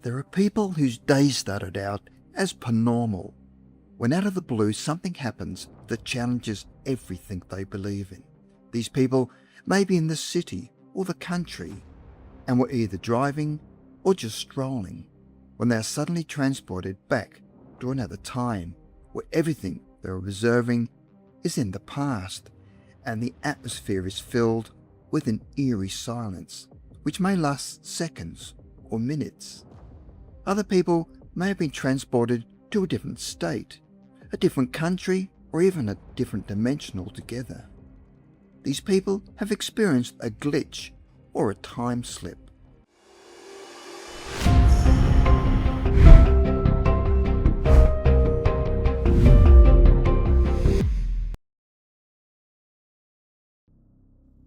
There are people whose days started out as per normal, when out of the blue something happens that challenges everything they believe in. These people may be in the city or the country and were either driving or just strolling when they are suddenly transported back to another time where everything they are observing is in the past and the atmosphere is filled with an eerie silence which may last seconds or minutes. Other people may have been transported to a different state, a different country, or even a different dimension altogether. These people have experienced a glitch or a time slip.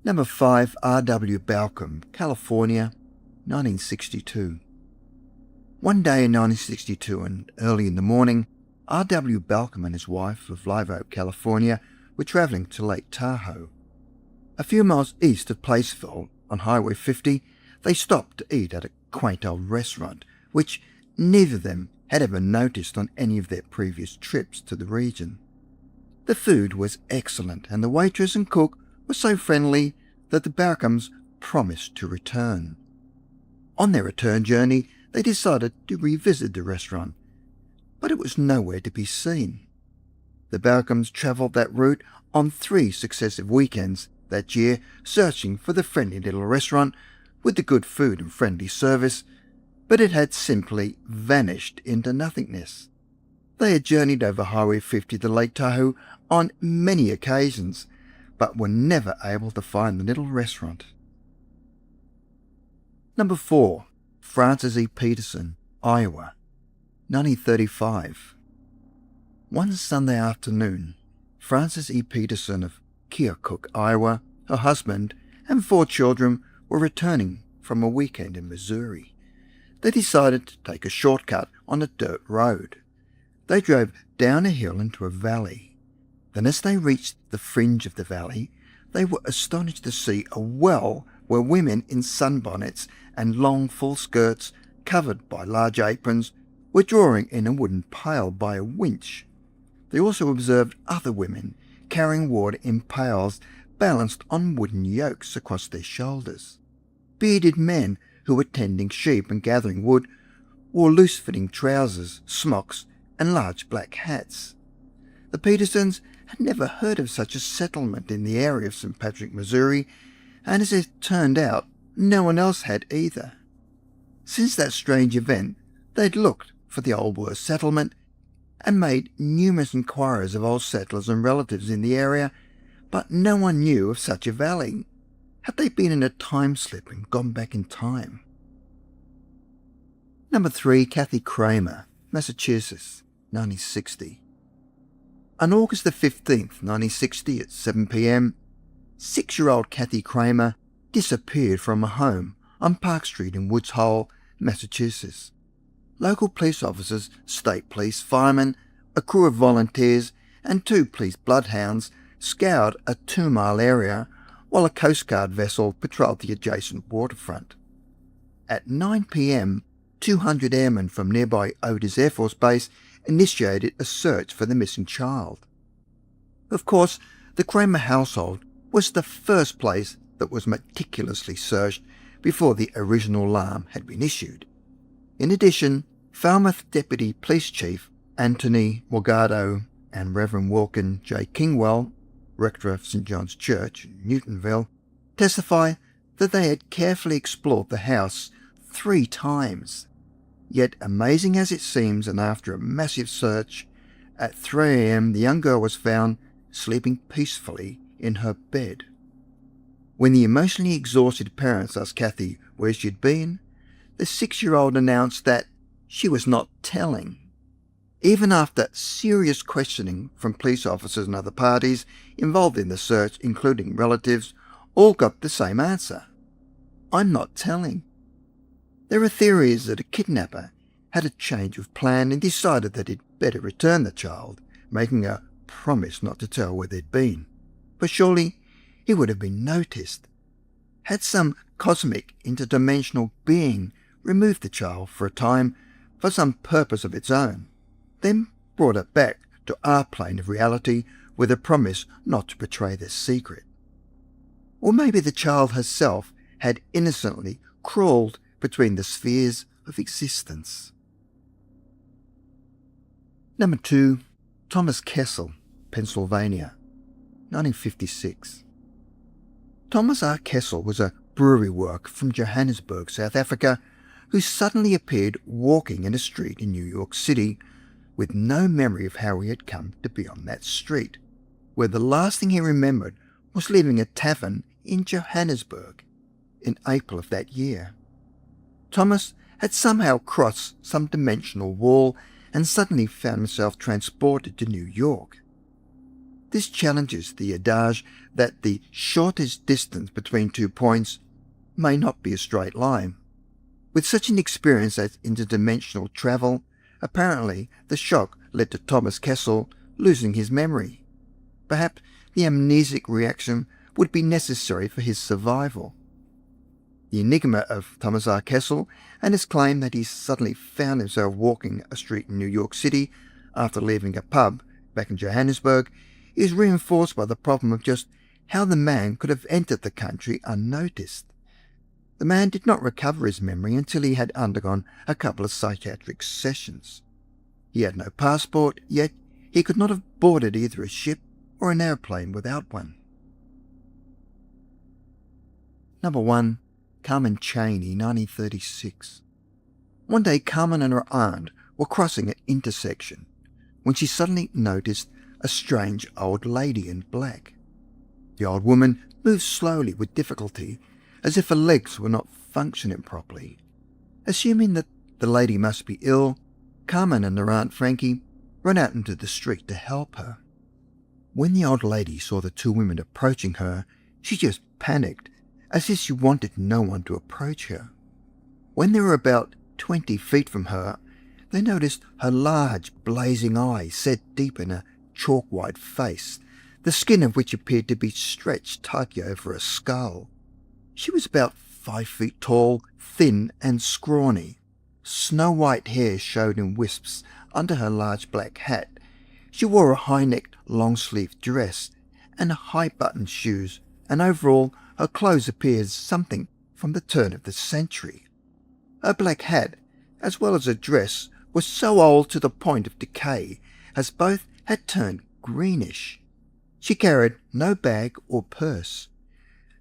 Number 5. R.W. Balcom, California, 1962. One day in 1962 and early in the morning, R.W. Balcom and his wife of Live Oak, California, were travelling to Lake Tahoe. A few miles east of Placeville, on Highway 50, they stopped to eat at a quaint old restaurant, which neither of them had ever noticed on any of their previous trips to the region. The food was excellent, and the waitress and cook were so friendly that the Balcoms promised to return. On their return journey, they decided to revisit the restaurant, but it was nowhere to be seen. The Balcoms travelled that route on 3 successive weekends that year, searching for the friendly little restaurant with the good food and friendly service, but it had simply vanished into nothingness. They had journeyed over Highway 50 to Lake Tahoe on many occasions, but were never able to find the little restaurant. Number 4. Francis E. Peterson, Iowa, 1935. One Sunday afternoon, Francis E. Peterson of Keokuk, Iowa, her husband, and 4 children were returning from a weekend in Missouri. They decided to take a shortcut on a dirt road. They drove down a hill into a valley. Then as they reached the fringe of the valley, they were astonished to see a well where women in sunbonnets and long full skirts covered by large aprons were drawing in a wooden pail by a winch. They also observed other women carrying water in pails balanced on wooden yokes across their shoulders. Bearded men who were tending sheep and gathering wood wore loose-fitting trousers, smocks, and large black hats. The Petersons had never heard of such a settlement in the area of St. Patrick, Missouri, and as it turned out, no one else had either. Since that strange event, they'd looked for the Old World settlement and made numerous inquiries of old settlers and relatives in the area, but no one knew of such a valley. Had they been in a time slip and gone back in time? Number 3. Kathy Kramer, Massachusetts, 1960. On August the 15th, 1960, at 7 p.m, 6-year-old Kathy Kramer disappeared from a home on Park Street in Woods Hole, Massachusetts. Local police officers, state police, firemen, a crew of volunteers, and 2 police bloodhounds scoured a 2-mile area while a Coast Guard vessel patrolled the adjacent waterfront. At 9 p.m, 200 airmen from nearby Otis Air Force Base initiated a search for the missing child. Of course, the Kramer household was the first place that was meticulously searched before the original alarm had been issued. In addition, Falmouth Deputy Police Chief Anthony Morgado and Reverend Wilkin J. Kingwell, rector of St. John's Church in Newtonville, testify that they had carefully explored the house 3 times. Yet, amazing as it seems, and after a massive search, at 3 a.m. the young girl was found sleeping peacefully in her bed. When the emotionally exhausted parents asked Kathy where she'd been, the 6-year-old announced that she was not telling. Even after serious questioning from police officers and other parties involved in the search, including relatives, all got the same answer: "I'm not telling." There are theories that a kidnapper had a change of plan and decided that he'd better return the child, making a promise not to tell where they'd been. But surely he would have been noticed. Had some cosmic interdimensional being removed the child for a time for some purpose of its own, then brought it back to our plane of reality with a promise not to betray their secret. Or maybe the child herself had innocently crawled between the spheres of existence. Number 2. Thomas Kessel, Pennsylvania, 1956. Thomas R. Kessel was a brewery worker from Johannesburg, South Africa, who suddenly appeared walking in a street in New York City with no memory of how he had come to be on that street, where the last thing he remembered was leaving a tavern in Johannesburg in April of that year. Thomas had somehow crossed some dimensional wall and suddenly found himself transported to New York. This challenges the adage that the shortest distance between 2 points may not be a straight line. With such an experience as interdimensional travel, apparently the shock led to Thomas Kessel losing his memory. Perhaps the amnesic reaction would be necessary for his survival. The enigma of Thomas R. Kessel and his claim that he suddenly found himself walking a street in New York City after leaving a pub back in Johannesburg is reinforced by the problem of just how the man could have entered the country unnoticed. The man did not recover his memory until he had undergone a couple of psychiatric sessions. He had no passport, yet he could not have boarded either a ship or an airplane without one. Number 1. Carmen Chaney, 1936. One day Carmen and her aunt were crossing an intersection when she suddenly noticed a strange old lady in black. The old woman moved slowly with difficulty, as if her legs were not functioning properly. Assuming that the lady must be ill, Carmen and her Aunt Frankie ran out into the street to help her. When the old lady saw the two women approaching her, she just panicked, as if she wanted no one to approach her. When they were about 20 feet from her, they noticed her large, blazing eyes set deep in a chalk-white face, the skin of which appeared to be stretched tightly over a skull. She was about 5 feet tall, thin and scrawny. Snow-white hair showed in wisps under her large black hat. She wore a high-necked, long-sleeved dress and high-buttoned shoes, and overall her clothes appeared something from the turn of the century. Her black hat, as well as her dress, was so old to the point of decay, as both had turned greenish. She carried no bag or purse.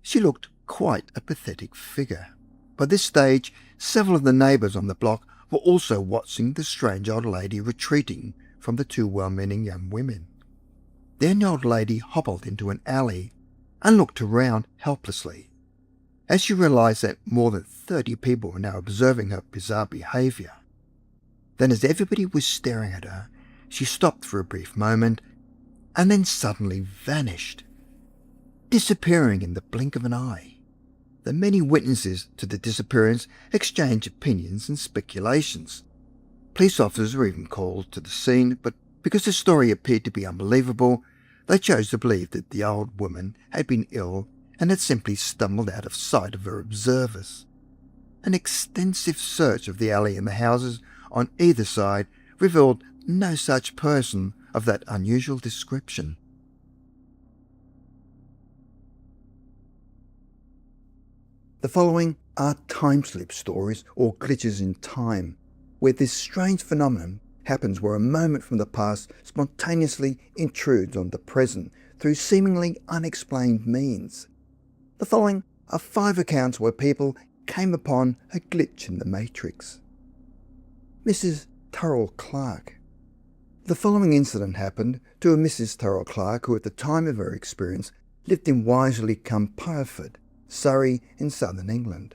She looked quite a pathetic figure. By this stage, several of the neighbours on the block were also watching the strange old lady retreating from the two well-meaning young women. Then the old lady hobbled into an alley and looked around helplessly. As she realised that more than 30 people were now observing her bizarre behaviour. Then, as everybody was staring at her, she stopped for a brief moment and then suddenly vanished, disappearing in the blink of an eye. The many witnesses to the disappearance exchanged opinions and speculations. Police officers were even called to the scene, but because the story appeared to be unbelievable, they chose to believe that the old woman had been ill and had simply stumbled out of sight of her observers. An extensive search of the alley and the houses on either side revealed no such person of that unusual description. The following are timeslip stories or glitches in time, where this strange phenomenon happens where a moment from the past spontaneously intrudes on the present through seemingly unexplained means. The following are 5 accounts where people came upon a glitch in the matrix. Mrs. Turrell Clark. The following incident happened to a Mrs. Turrell Clark who at the time of her experience lived in Wiseley-cum-Pireford, Surrey in southern England.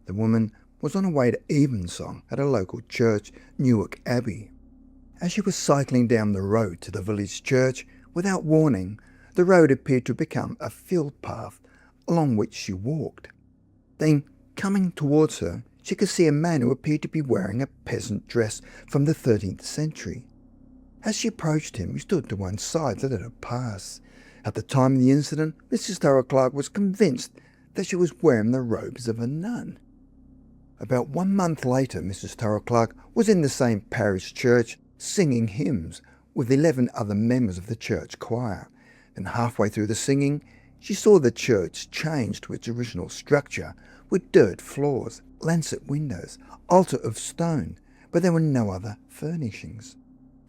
The woman was on her way to evensong at a local church, Newark Abbey. As she was cycling down the road to the village church, without warning, the road appeared to become a field path along which she walked. Then, coming towards her, she could see a man who appeared to be wearing a peasant dress from the 13th century. As she approached him, he stood to one side to let her pass. At the time of the incident, Mrs. Turrell Clark was convinced that she was wearing the robes of a nun. About 1 month later, Mrs. Turrell Clarke was in the same parish church singing hymns with 11 other members of the church choir. And halfway through the singing, she saw the church change to its original structure with dirt floors, lancet windows, altar of stone, but there were no other furnishings.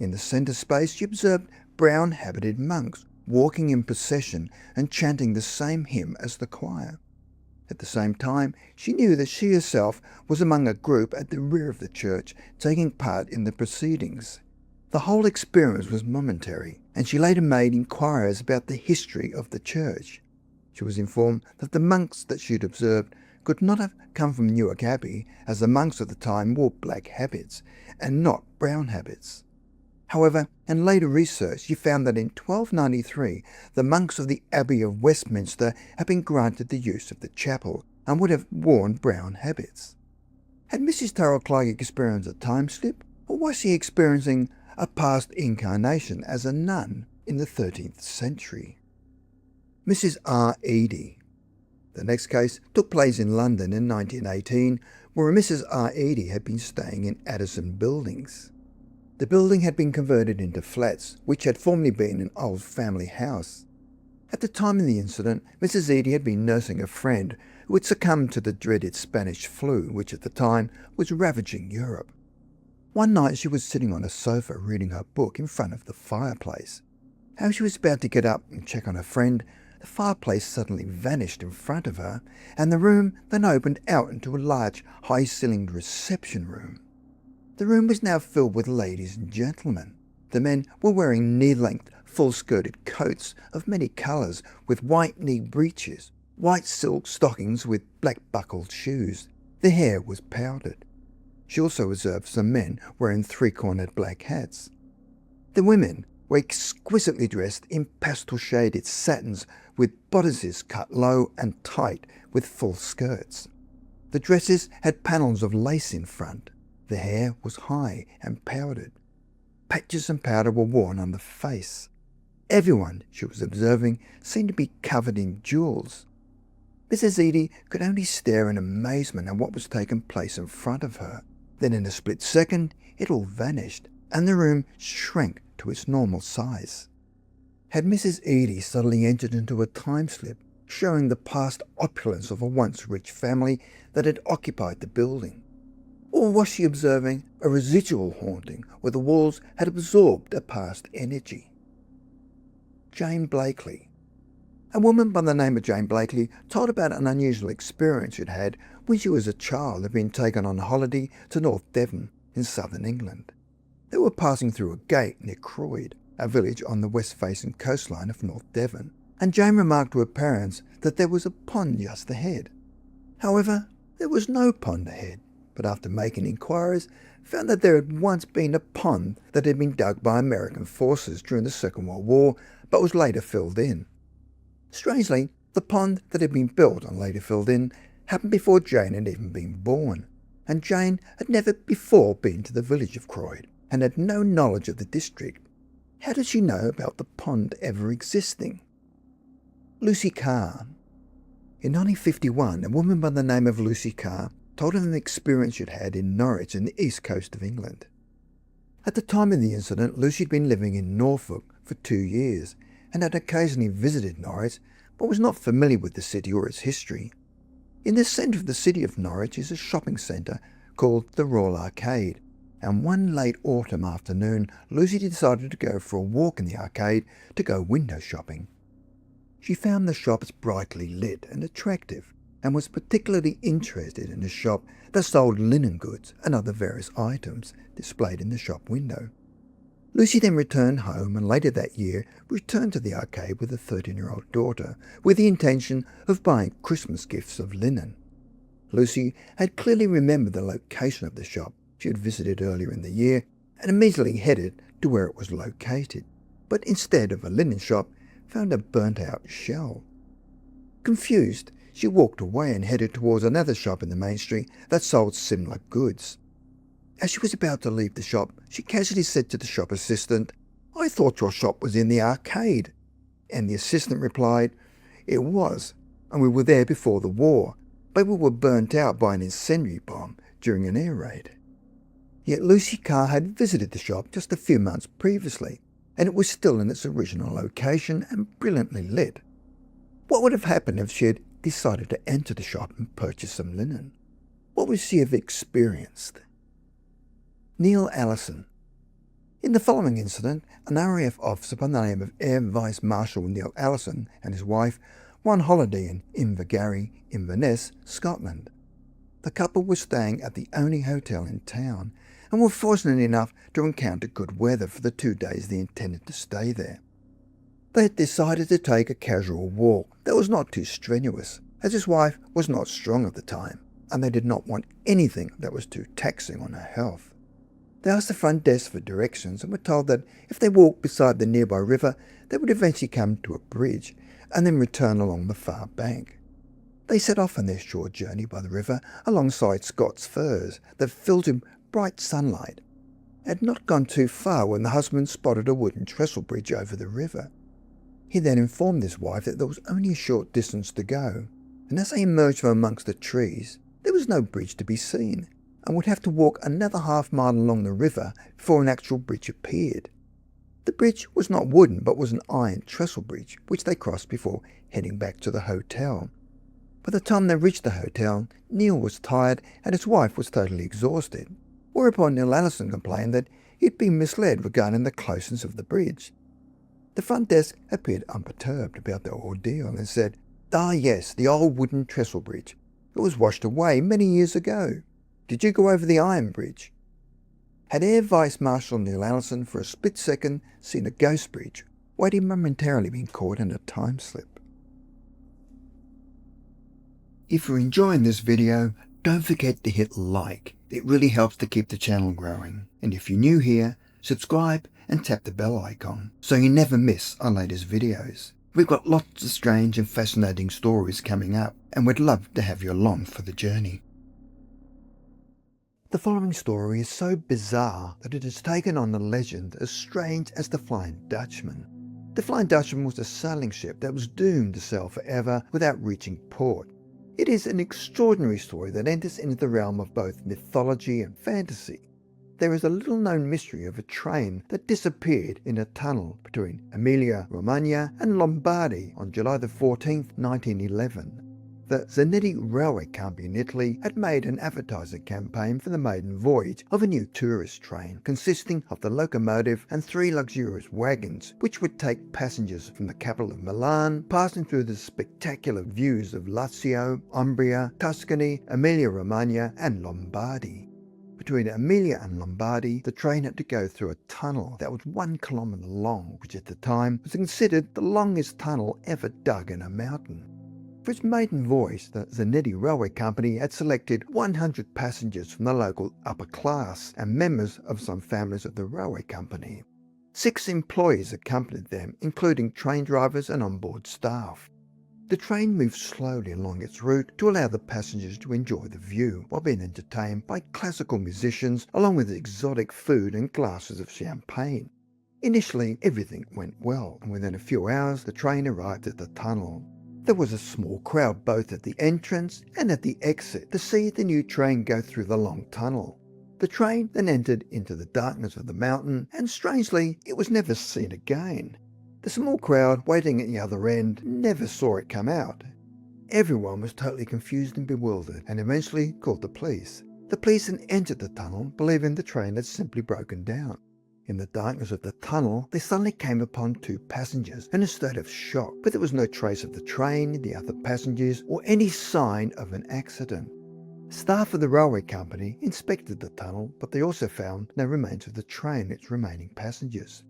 In the centre space, she observed brown-habited monks walking in procession and chanting the same hymn as the choir. At the same time, she knew that she herself was among a group at the rear of the church taking part in the proceedings. The whole experience was momentary, and she later made inquiries about the history of the church. She was informed that the monks that she had observed could not have come from Newark Abbey, as the monks of the time wore black habits and not brown habits. However, in later research, she found that in 1293 the monks of the Abbey of Westminster had been granted the use of the chapel and would have worn brown habits. Had Mrs. Turrell Clarke experienced a time slip, or was she experiencing a past incarnation as a nun in the 13th century? Mrs. R. Eady. The next case took place in London in 1918, where Mrs. R. Eady had been staying in Addison Buildings. The building had been converted into flats, which had formerly been an old family house. At the time of the incident, Mrs. Eady had been nursing a friend who had succumbed to the dreaded Spanish flu, which at the time was ravaging Europe. One night she was sitting on a sofa reading her book in front of the fireplace. As she was about to get up and check on her friend, the fireplace suddenly vanished in front of her, and the room then opened out into a large, high-ceilinged reception room. The room was now filled with ladies and gentlemen. The men were wearing knee-length, full-skirted coats of many colours with white knee breeches, white silk stockings with black-buckled shoes. Their hair was powdered. She also observed some men wearing three-cornered black hats. The women were exquisitely dressed in pastel-shaded satins with bodices cut low and tight with full skirts. The dresses had panels of lace in front. The hair was high and powdered. Patches and powder were worn on the face. Everyone she was observing seemed to be covered in jewels. Mrs. Eady could only stare in amazement at what was taking place in front of her. Then in a split second, it all vanished, and the room shrank to its normal size. Had Mrs. Eady suddenly entered into a time slip, showing the past opulence of a once rich family that had occupied the building? Or was she observing a residual haunting where the walls had absorbed a past energy? Jane Blakely. A woman by the name of Jane Blakely told about an unusual experience she'd had when she was a child and been taken on holiday to North Devon in southern England. They were passing through a gate near Croyd, a village on the west-facing coastline of North Devon, and Jane remarked to her parents that there was a pond just ahead. However, there was no pond ahead, but after making inquiries, found that there had once been a pond that had been dug by American forces during the Second World War, but was later filled in. Strangely, the pond that had been built and later filled in happened before Jane had even been born, and Jane had never before been to the village of Croyd and had no knowledge of the district. How did she know about the pond ever existing? Lucy Carr. In 1951, a woman by the name of Lucy Carr told of an experience she'd had in Norwich in the east coast of England. At the time of the incident, Lucy had been living in Norfolk for 2 years and had occasionally visited Norwich, but was not familiar with the city or its history. In the centre of the city of Norwich is a shopping centre called the Royal Arcade, and one late autumn afternoon Lucy decided to go for a walk in the arcade to go window shopping. She found the shops brightly lit and attractive, and was particularly interested in a shop that sold linen goods and other various items displayed in the shop window. Lucy then returned home and later that year returned to the arcade with a 13-year-old daughter with the intention of buying Christmas gifts of linen. Lucy had clearly remembered the location of the shop she had visited earlier in the year and immediately headed to where it was located, but instead of a linen shop, found a burnt-out shell. Confused, she walked away and headed towards another shop in the main street that sold similar goods. As she was about to leave the shop, she casually said to the shop assistant, "I thought your shop was in the arcade." And the assistant replied, "It was, and we were there before the war, People were burnt out by an incendiary bomb during an air raid. Yet Lucy Carr had visited the shop just a few months previously, and it was still in its original location and brilliantly lit. What would have happened if she had decided to enter the shop and purchase some linen? What would she have experienced? Neil Allison. In the following incident, an RAF officer by the name of Air Vice Marshal Neil Allison and his wife were on holiday in Invergarry, Inverness, Scotland. The couple were staying at the only hotel in town and were fortunate enough to encounter good weather for the 2 days they intended to stay there. They had decided to take a casual walk that was not too strenuous, as his wife was not strong at the time, and they did not want anything that was too taxing on her health. They asked the front desk for directions and were told that if they walked beside the nearby river, they would eventually come to a bridge and then return along the far bank. They set off on their short journey by the river alongside Scots firs that filled in bright sunlight. They had not gone too far when the husband spotted a wooden trestle bridge over the river. He then informed his wife that there was only a short distance to go, and as they emerged from amongst the trees, there was no bridge to be seen, and would have to walk another half-mile along the river before an actual bridge appeared. The bridge was not wooden but was an iron trestle bridge, which they crossed before heading back to the hotel. By the time they reached the hotel, Neil was tired and his wife was totally exhausted, whereupon Neil Allison complained that he had been misled regarding the closeness of the bridge. The front desk appeared unperturbed about the ordeal and said, "Ah yes, the old wooden trestle bridge. It was washed away many years ago. Did you go over the iron bridge?" Had Air Vice Marshal Neil Allison for a split second seen a ghost bridge, or had he momentarily been caught in a time slip? If you're enjoying this video, don't forget to hit like. It really helps to keep the channel growing. And if you're new here, subscribe and tap the bell icon so you never miss our latest videos. We've got lots of strange and fascinating stories coming up, and we'd love to have you along for the journey. The following story is so bizarre that it has taken on a legend as strange as the Flying Dutchman. The Flying Dutchman was a sailing ship that was doomed to sail forever without reaching port. It is an extraordinary story that enters into the realm of both mythology and fantasy. There is a little-known mystery of a train that disappeared in a tunnel between Emilia-Romagna and Lombardy on July 14, 1911. The Zanetti Railway Company in Italy had made an advertising campaign for the maiden voyage of a new tourist train consisting of the locomotive and 3 luxurious wagons which would take passengers from the capital of Milan, passing through the spectacular views of Lazio, Umbria, Tuscany, Emilia-Romagna and Lombardy. Between Emilia and Lombardy, the train had to go through a tunnel that was 1 kilometre long, which at the time was considered the longest tunnel ever dug in a mountain. For its maiden voyage, the Zanetti Railway Company had selected 100 passengers from the local upper class and members of some families of the railway company. 6 employees accompanied them, including train drivers and onboard staff. The train moved slowly along its route to allow the passengers to enjoy the view while being entertained by classical musicians along with exotic food and glasses of champagne. Initially, everything went well, and within a few hours the train arrived at the tunnel. There was a small crowd both at the entrance and at the exit to see the new train go through the long tunnel. The train then entered into the darkness of the mountain, and strangely, it was never seen again. The small crowd waiting at the other end never saw it come out. Everyone was totally confused and bewildered, and eventually called the police. The police then entered the tunnel, believing the train had simply broken down. In the darkness of the tunnel, they suddenly came upon 2 passengers in a state of shock, but there was no trace of the train, the other passengers, or any sign of an accident. Staff of the railway company inspected the tunnel, but they also found no remains of the train and its remaining passengers.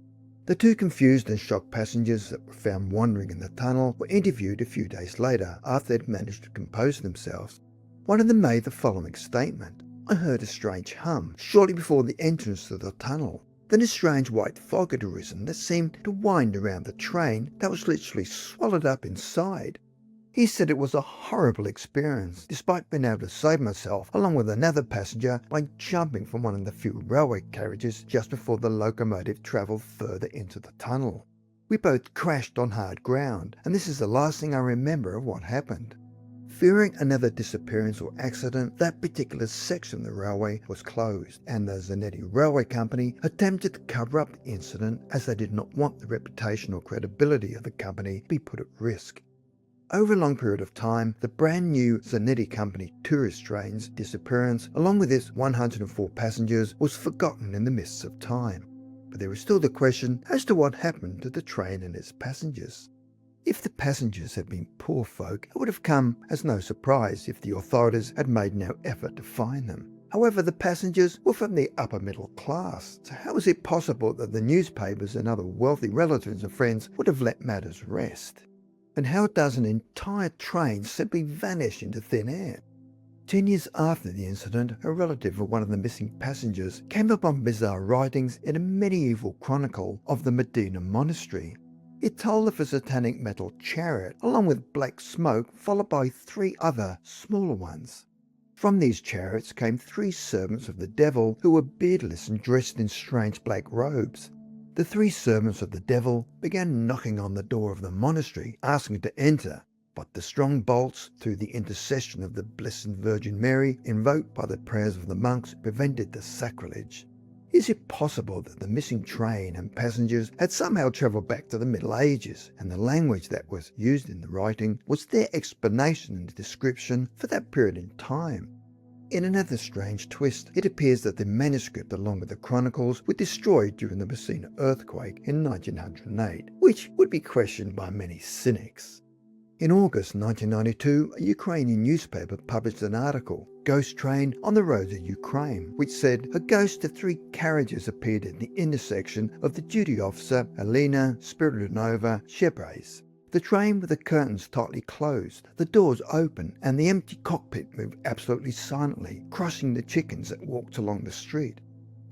The 2 confused and shocked passengers that were found wandering in the tunnel were interviewed a few days later after they had managed to compose themselves. One of them made the following statement: "I heard a strange hum shortly before the entrance to the tunnel. Then a strange white fog had arisen that seemed to wind around the train that was literally swallowed up inside." He said it was a horrible experience, despite being able to save myself along with another passenger by jumping from one of the few railway carriages just before the locomotive travelled further into the tunnel. We both crashed on hard ground, and this is the last thing I remember of what happened. Fearing another disappearance or accident, that particular section of the railway was closed, and the Zanetti Railway Company attempted to cover up the incident as they did not want the reputation or credibility of the company to be put at risk. Over a long period of time, the brand new Zanetti Company tourist train's disappearance, along with its 104 passengers, was forgotten in the mists of time. But there is still the question as to what happened to the train and its passengers. If the passengers had been poor folk, it would have come as no surprise if the authorities had made no effort to find them. However, the passengers were from the upper middle class, so how is it possible that the newspapers and other wealthy relatives and friends would have let matters rest? And how does an entire train simply vanish into thin air? 10 years after the incident, a relative of one of the missing passengers came upon bizarre writings in a medieval chronicle of the Medina monastery. It told of a satanic metal chariot, along with black smoke, followed by 3 other, smaller ones. From these chariots came 3 servants of the devil who were beardless and dressed in strange black robes. The 3 servants of the devil began knocking on the door of the monastery, asking to enter, but the strong bolts, through the intercession of the Blessed Virgin Mary, invoked by the prayers of the monks, prevented the sacrilege. Is it possible that the missing train and passengers had somehow travelled back to the Middle Ages, and the language that was used in the writing was their explanation and description for that period in time? In another strange twist, it appears that the manuscript along with the chronicles were destroyed during the Messina earthquake in 1908, which would be questioned by many cynics. In August 1992, a Ukrainian newspaper published an article, Ghost Train on the Roads of Ukraine, which said a ghost of 3 carriages appeared at the intersection of the duty officer Elena Spiridonova Shebres. The train with the curtains tightly closed, the doors open, and the empty cockpit moved absolutely silently, crushing the chickens that walked along the street.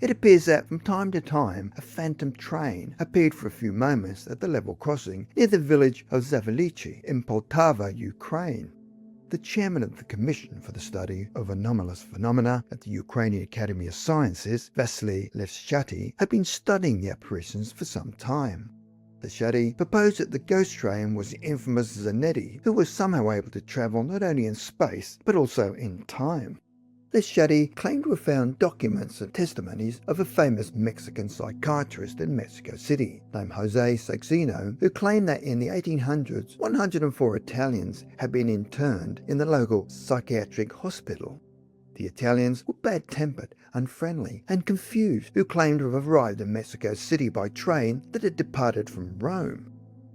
It appears that from time to time a phantom train appeared for a few moments at the level crossing near the village of Zavelichi in Poltava, Ukraine. The chairman of the Commission for the Study of Anomalous Phenomena at the Ukrainian Academy of Sciences, Vasily Levshaty, had been studying the apparitions for some time. Levshaty proposed that the ghost train was the infamous Zanetti, who was somehow able to travel not only in space but also in time. Levshaty claimed to have found documents and testimonies of a famous Mexican psychiatrist in Mexico City named Jose Saxeno, who claimed that in the 1800s 104 Italians had been interned in the local psychiatric hospital. The Italians were bad-tempered, unfriendly, and confused, who claimed to have arrived in Mexico City by train that had departed from Rome.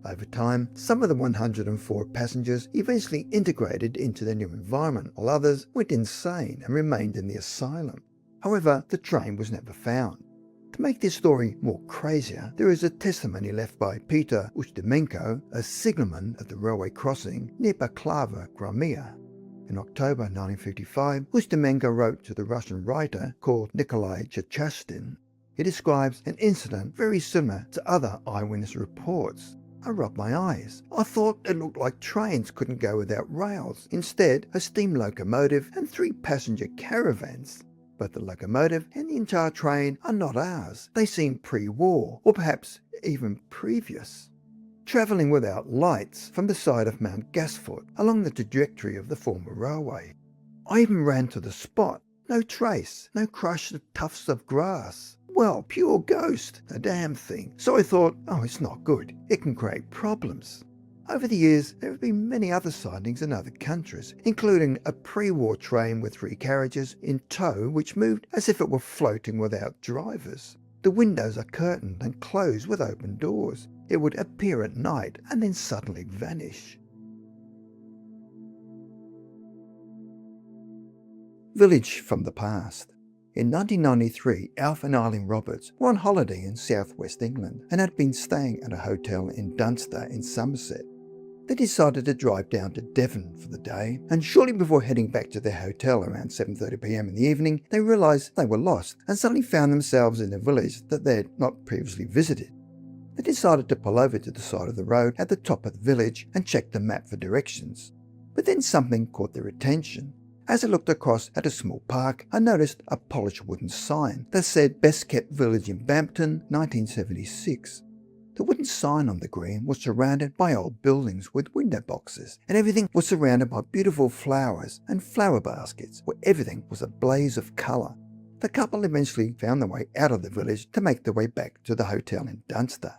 Over time, some of the 104 passengers eventually integrated into their new environment, while others went insane and remained in the asylum. However, the train was never found. To make this story more crazier, there is a testimony left by Peter Ustimenko, a signalman at the railway crossing near Baklava, Crimea. In October 1955, Ustimenko wrote to the Russian writer called Nikolai Chechastin. He describes an incident very similar to other eyewitness reports. I rubbed my eyes. I thought it looked like trains couldn't go without rails. Instead, a steam locomotive and 3 passenger caravans. But the locomotive and the entire train are not ours. They seem pre-war, or perhaps even previous. Travelling without lights from the side of Mount Gasfoot along the trajectory of the former railway. I even ran to the spot. No trace, no crushed tufts of grass. Well, pure ghost, a damn thing. So I thought, oh, it's not good. It can create problems. Over the years, there have been many other sightings in other countries, including a pre-war train with 3 carriages in tow which moved as if it were floating without drivers. The windows are curtained and closed with open doors. It would appear at night and then suddenly vanish. Village from the past. In 1993, Alf and Eileen Roberts were on holiday in southwest England and had been staying at a hotel in Dunster in Somerset. They decided to drive down to Devon for the day, and shortly before heading back to their hotel around 7:30 p.m. in the evening, they realised they were lost and suddenly found themselves in a village that they had not previously visited. They decided to pull over to the side of the road at the top of the village and check the map for directions. But then something caught their attention. As I looked across at a small park, I noticed a polished wooden sign that said Best Kept Village in Bampton, 1976. The wooden sign on the green was surrounded by old buildings with window boxes, and everything was surrounded by beautiful flowers and flower baskets, where everything was a blaze of colour. The couple eventually found their way out of the village to make their way back to the hotel in Dunster.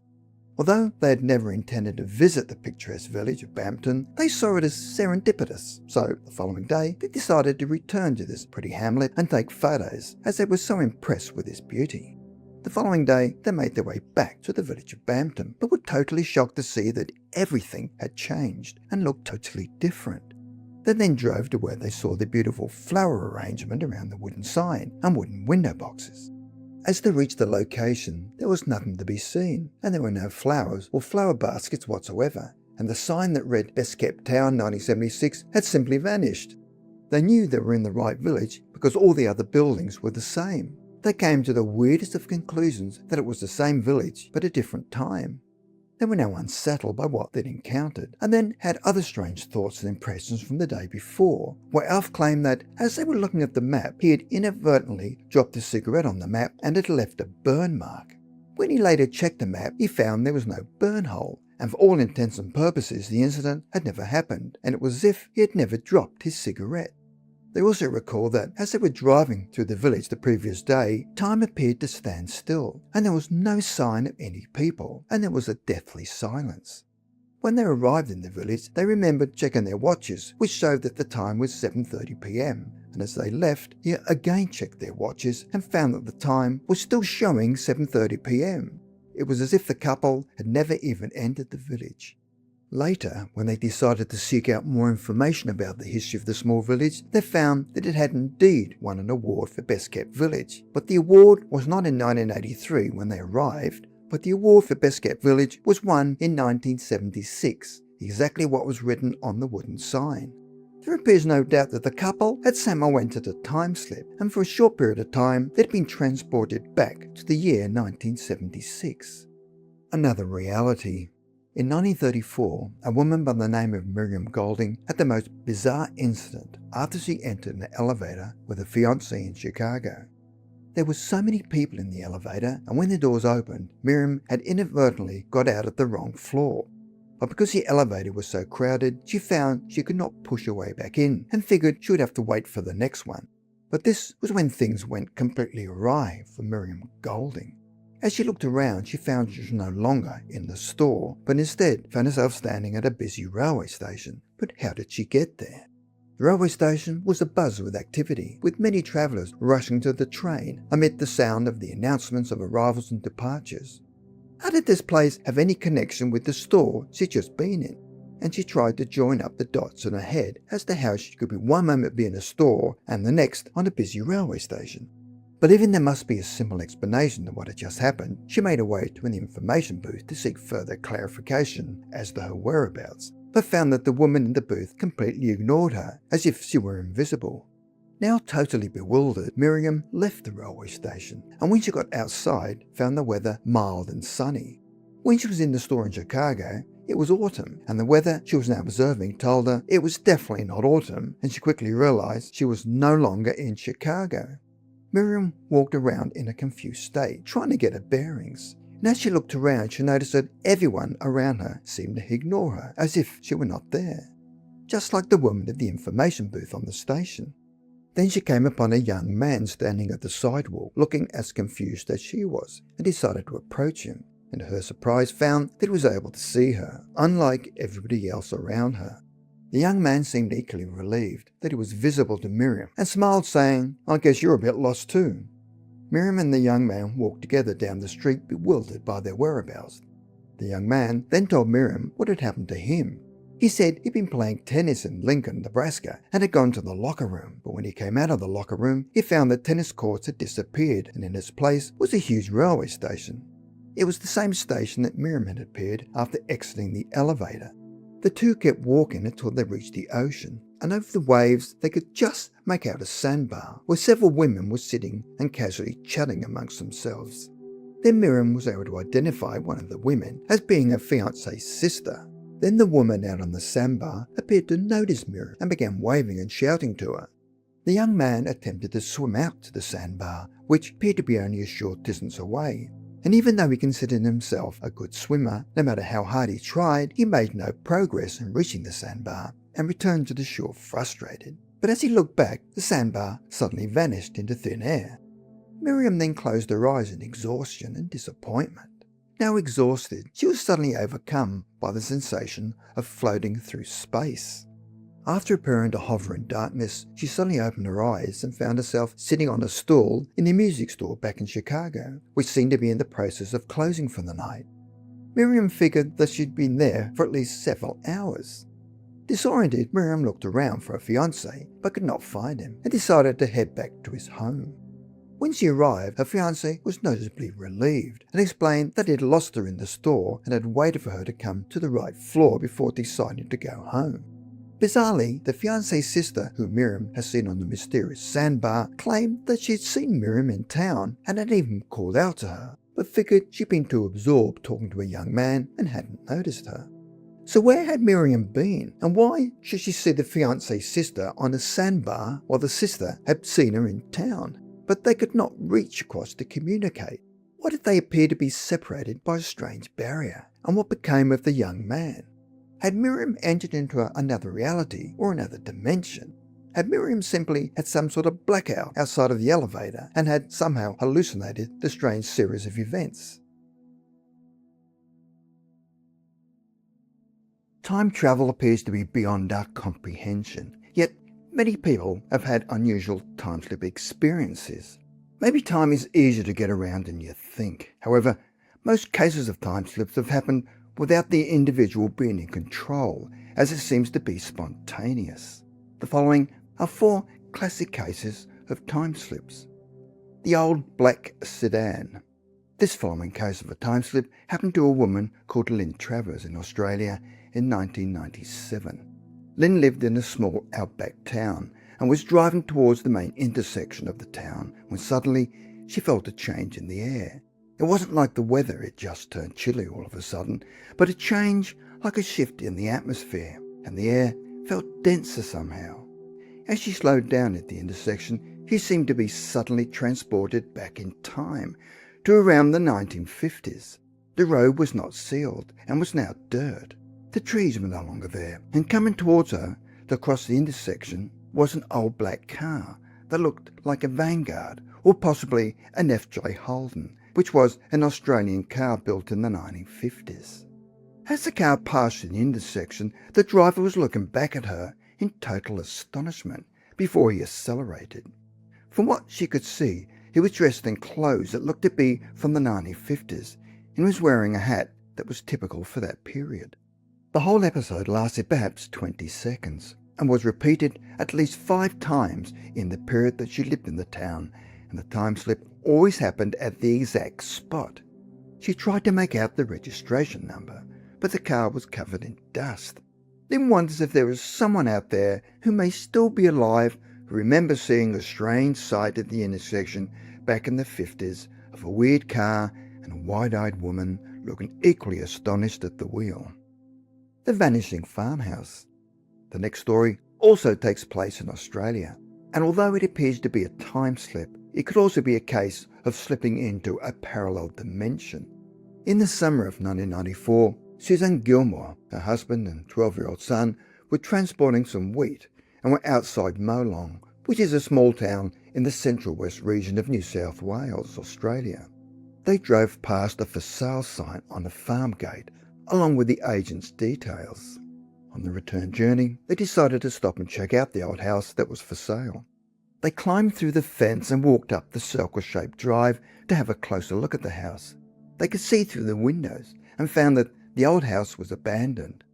Although they had never intended to visit the picturesque village of Bampton, they saw it as serendipitous, so the following day they decided to return to this pretty hamlet and take photos, as they were so impressed with its beauty. The following day they made their way back to the village of Bampton, but were totally shocked to see that everything had changed and looked totally different. They then drove to where they saw the beautiful flower arrangement around the wooden sign and wooden window boxes. As they reached the location, there was nothing to be seen, and there were no flowers or flower baskets whatsoever, and the sign that read Best Kept Town 1976 had simply vanished. They knew they were in the right village because all the other buildings were the same. They came to the weirdest of conclusions that it was the same village but a different time. They were now unsettled by what they'd encountered, and then had other strange thoughts and impressions from the day before, where Alf claimed that, as they were looking at the map, he had inadvertently dropped a cigarette on the map and it left a burn mark. When he later checked the map, he found there was no burn hole, and for all intents and purposes the incident had never happened, and it was as if he had never dropped his cigarette. They also recall that as they were driving through the village the previous day, time appeared to stand still, and there was no sign of any people, and there was a deathly silence. When they arrived in the village, they remembered checking their watches, which showed that the time was 7:30 p.m, and as they left, he again checked their watches and found that the time was still showing 7:30 p.m. It was as if the couple had never even entered the village. Later, when they decided to seek out more information about the history of the small village, they found that it had indeed won an award for Best Kept Village. But the award was not in 1983 when they arrived, but the award for Best Kept Village was won in 1976, exactly what was written on the wooden sign. There appears no doubt that the couple had somehow entered a time slip, and for a short period of time they'd been transported back to the year 1976. Another reality. In 1934, a woman by the name of Miriam Golding had the most bizarre incident after she entered an elevator with a fiancé in Chicago. There were so many people in the elevator, and when the doors opened, Miriam had inadvertently got out at the wrong floor. But because the elevator was so crowded, she found she could not push her way back in, and figured she would have to wait for the next one. But this was when things went completely awry for Miriam Golding. As she looked around, she found she was no longer in the store, but instead found herself standing at a busy railway station. But how did she get there? The railway station was abuzz with activity, with many travellers rushing to the train amid the sound of the announcements of arrivals and departures. How did this place have any connection with the store she'd just been in? And she tried to join up the dots in her head as to how she could be one moment be in a store and the next on a busy railway station. Believing there must be a simple explanation to what had just happened, she made her way to an information booth to seek further clarification as to her whereabouts, but found that the woman in the booth completely ignored her, as if she were invisible. Now totally bewildered, Miriam left the railway station, and when she got outside, found the weather mild and sunny. When she was in the store in Chicago, it was autumn, and the weather she was now observing told her it was definitely not autumn, and she quickly realized she was no longer in Chicago. Miriam walked around in a confused state, trying to get her bearings. And as she looked around, she noticed that everyone around her seemed to ignore her, as if she were not there. Just like the woman at the information booth on the station. Then she came upon a young man standing at the sidewalk, looking as confused as she was, and decided to approach him, and to her surprise found that he was able to see her, unlike everybody else around her. The young man seemed equally relieved that he was visible to Miriam, and smiled, saying, "I guess you're a bit lost too." Miriam and the young man walked together down the street, bewildered by their whereabouts. The young man then told Miriam what had happened to him. He said he'd been playing tennis in Lincoln, Nebraska, and had gone to the locker room, but when he came out of the locker room, he found that tennis courts had disappeared, and in its place was a huge railway station. It was the same station that Miriam had appeared after exiting the elevator. The two kept walking until they reached the ocean, and over the waves they could just make out a sandbar where several women were sitting and casually chatting amongst themselves. Then Miriam was able to identify one of the women as being her fiancé's sister. Then the woman out on the sandbar appeared to notice Miriam and began waving and shouting to her. The young man attempted to swim out to the sandbar, which appeared to be only a short distance away, and even though he considered himself a good swimmer, no matter how hard he tried, he made no progress in reaching the sandbar and returned to the shore frustrated. But as he looked back, the sandbar suddenly vanished into thin air. Miriam then closed her eyes in exhaustion and disappointment. Now exhausted, she was suddenly overcome by the sensation of floating through space. After appearing to hover in darkness, she suddenly opened her eyes and found herself sitting on a stool in a music store back in Chicago, which seemed to be in the process of closing for the night. Miriam figured that she'd been there for at least several hours. Disoriented, Miriam looked around for her fiancé, but could not find him, and decided to head back to his home. When she arrived, her fiancé was noticeably relieved and explained that he had lost her in the store and had waited for her to come to the right floor before deciding to go home. Bizarrely, the fiancé's sister, who Miriam had seen on the mysterious sandbar, claimed that she had seen Miriam in town and had even called out to her, but figured she'd been too absorbed talking to a young man and hadn't noticed her. So where had Miriam been, and why should she see the fiancé's sister on a sandbar while the sister had seen her in town? But they could not reach across to communicate. Why did they appear to be separated by a strange barrier? And what became of the young man? Had Miriam entered into another reality or another dimension? Had Miriam simply had some sort of blackout outside of the elevator and had somehow hallucinated the strange series of events? Time travel appears to be beyond our comprehension, yet many people have had unusual time-slip experiences. Maybe time is easier to get around than you think. However, most cases of time slips have happened without the individual being in control, as it seems to be spontaneous. The following are 4 classic cases of time slips. The old black sedan. This following case of a time slip happened to a woman called Lynn Travers in Australia in 1997. Lynn lived in a small outback town and was driving towards the main intersection of the town when suddenly she felt a change in the air. It wasn't like the weather had just turned chilly all of a sudden, but a change like a shift in the atmosphere, and the air felt denser somehow. As she slowed down at the intersection, she seemed to be suddenly transported back in time to around the 1950s. The road was not sealed and was now dirt. The trees were no longer there, and coming towards her to cross the intersection was an old black car that looked like a Vanguard or possibly an FJ Holden, which was an Australian car built in the 1950s. As the car passed the intersection, the driver was looking back at her in total astonishment before he accelerated. From what she could see, he was dressed in clothes that looked to be from the 1950s and was wearing a hat that was typical for that period. The whole episode lasted perhaps 20 seconds and was repeated at least 5 times in the period that she lived in the town, and the time slip always happened at the exact spot. She tried to make out the registration number, but the car was covered in dust. Lynn wonders if there is someone out there who may still be alive who remembers seeing a strange sight at the intersection back in the 50s of a weird car and a wide-eyed woman looking equally astonished at the wheel. The vanishing farmhouse. The next story also takes place in Australia, and although it appears to be a time slip, it could also be a case of slipping into a parallel dimension. In the summer of 1994, Suzanne Gilmore, her husband and 12-year-old son were transporting some wheat and were outside Molong, which is a small town in the central west region of New South Wales, Australia. They drove past a for sale sign on a farm gate, along with the agent's details. On the return journey, they decided to stop and check out the old house that was for sale. They climbed through the fence and walked up the circle-shaped drive to have a closer look at the house. They could see through the windows and found that the old house was abandoned.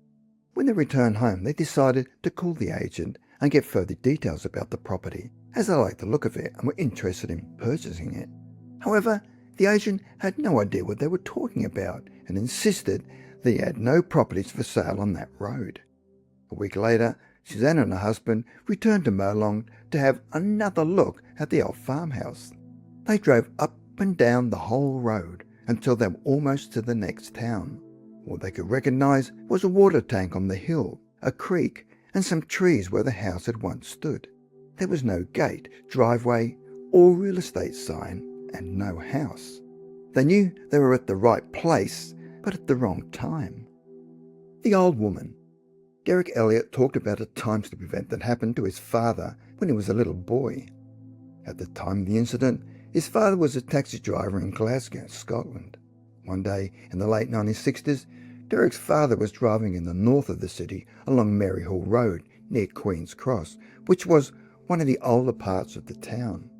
When they returned home, they decided to call the agent and get further details about the property, as they liked the look of it and were interested in purchasing it. However, the agent had no idea what they were talking about and insisted that he had no properties for sale on that road. A week later, Suzanne and her husband returned to Molong to have another look at the old farmhouse. They drove up and down the whole road until they were almost to the next town. All they could recognise was a water tank on the hill, a creek, and some trees where the house had once stood. There was no gate, driveway, or real estate sign, and no house. They knew they were at the right place, but at the wrong time. The old woman. Derek Elliott talked about a time-slip event that happened to his father when he was a little boy. At the time of the incident, his father was a taxi driver in Glasgow, Scotland. One day in the late 1960s, Derek's father was driving in the north of the city along Mary Hall Road near Queen's Cross, which was one of the older parts of the town.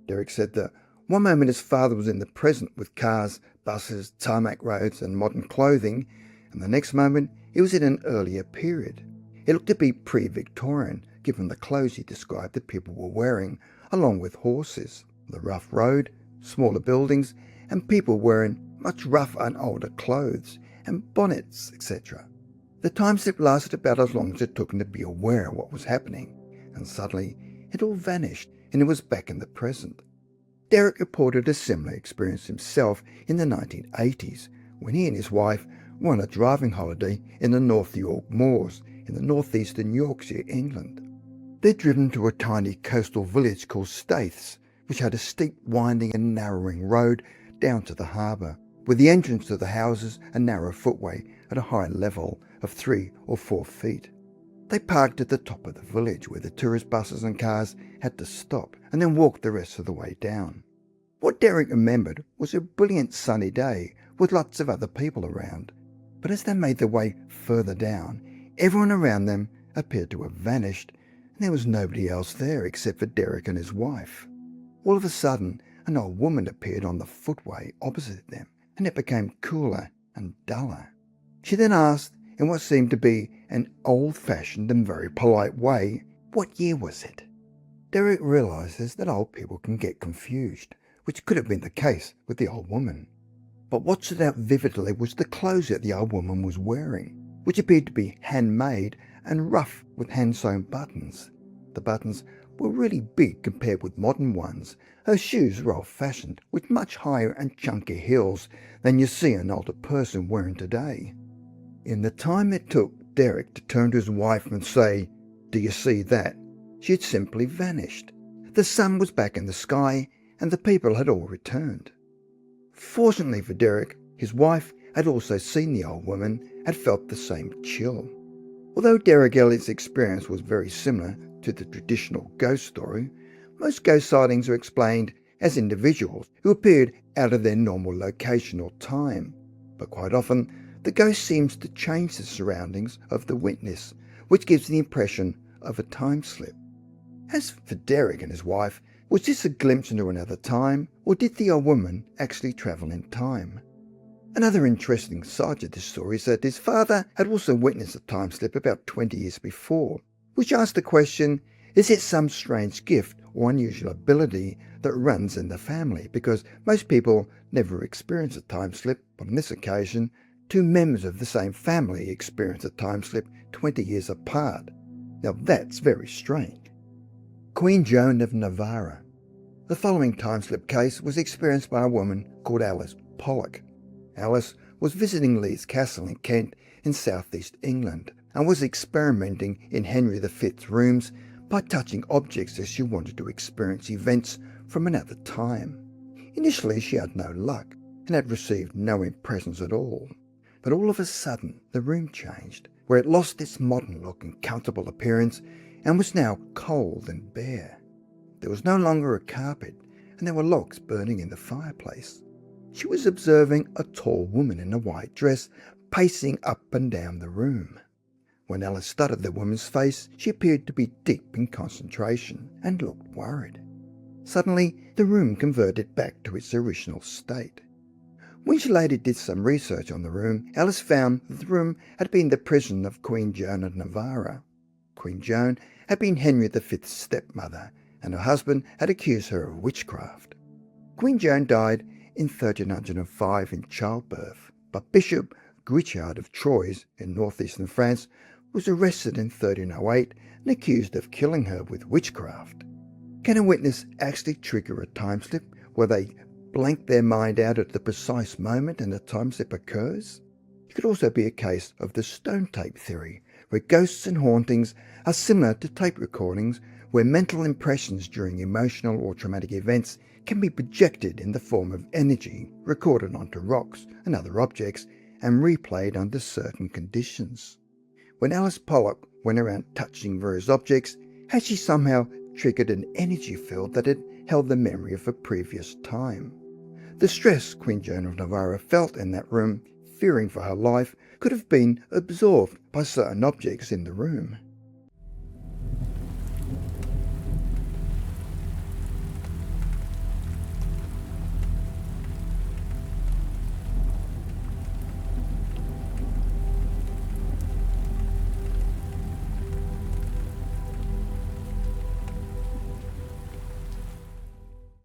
Derek said that one moment his father was in the present with cars, buses, tarmac roads and modern clothing, and the next moment he was in an earlier period. It looked to be pre-Victorian, given the clothes he described that people were wearing, along with horses, the rough road, smaller buildings, and people wearing much rougher and older clothes, and bonnets, etc. The time slip lasted about as long as it took him to be aware of what was happening, and suddenly it all vanished and he was back in the present. Derek reported a similar experience himself in the 1980s, when he and his wife were on a driving holiday in the North York Moors in the northeastern Yorkshire, England. They'd driven to a tiny coastal village called Staithes, which had a steep, winding and narrowing road down to the harbour, with the entrance to the houses a narrow footway at a high level of 3 or 4 feet. They parked at the top of the village where the tourist buses and cars had to stop, and then walked the rest of the way down. What Derek remembered was a brilliant sunny day with lots of other people around, but as they made their way further down, everyone around them appeared to have vanished, and there was nobody else there except for Derek and his wife. All of a sudden, an old woman appeared on the footway opposite them, and it became cooler and duller. She then asked, in what seemed to be an old-fashioned and very polite way, what year was it? Derek realises that old people can get confused, which could have been the case with the old woman. But what stood out vividly was the clothes that the old woman was wearing, which appeared to be handmade and rough with hand-sewn buttons. The buttons were really big compared with modern ones. Her shoes were old-fashioned, with much higher and chunkier heels than you see an older person wearing today. In the time it took Derek to turn to his wife and say, "Do you see that?" she had simply vanished. The sun was back in the sky, and the people had all returned. Fortunately for Derek, his wife had also seen the old woman and had felt the same chill. Although Derek Elliott's experience was very similar to the traditional ghost story, most ghost sightings are explained as individuals who appeared out of their normal location or time. But quite often, the ghost seems to change the surroundings of the witness, which gives the impression of a time slip. As for Derek and his wife, was this a glimpse into another time, or did the old woman actually travel in time? Another interesting side to this story is that his father had also witnessed a time slip about 20 years before, which asked the question, is it some strange gift or unusual ability that runs in the family? Because most people never experience a time slip, but on this occasion, 2 members of the same family experienced a time slip 20 years apart. Now that's very strange. Queen Joan of Navarre. The following time slip case was experienced by a woman called Alice Pollock. Alice was visiting Leeds Castle in Kent in southeast England and was experimenting in Henry V's rooms by touching objects as she wanted to experience events from another time. Initially she had no luck and had received no impressions at all. But all of a sudden the room changed, where it lost its modern look and comfortable appearance and was now cold and bare. There was no longer a carpet, and there were logs burning in the fireplace. She was observing a tall woman in a white dress pacing up and down the room. When Alice studied the woman's face, she appeared to be deep in concentration and looked worried. Suddenly, the room converted back to its original state. When she later did some research on the room, Alice found that the room had been the prison of Queen Joan of Navarre. Queen Joan had been Henry V's stepmother, and her husband had accused her of witchcraft. Queen Joan died in 1305 in childbirth, but Bishop Guichard of Troyes in northeastern France was arrested in 1308 and accused of killing her with witchcraft. Can a witness actually trigger a time slip where they blank their mind out at the precise moment and a time slip occurs? It could also be a case of the stone tape theory, where ghosts and hauntings are similar to tape recordings where mental impressions during emotional or traumatic events can be projected in the form of energy recorded onto rocks and other objects and replayed under certain conditions. When Alice Pollock went around touching various objects, had she somehow triggered an energy field that had held the memory of a previous time? The stress Queen Joan of Navarre felt in that room, fearing for her life, could have been absorbed by certain objects in the room.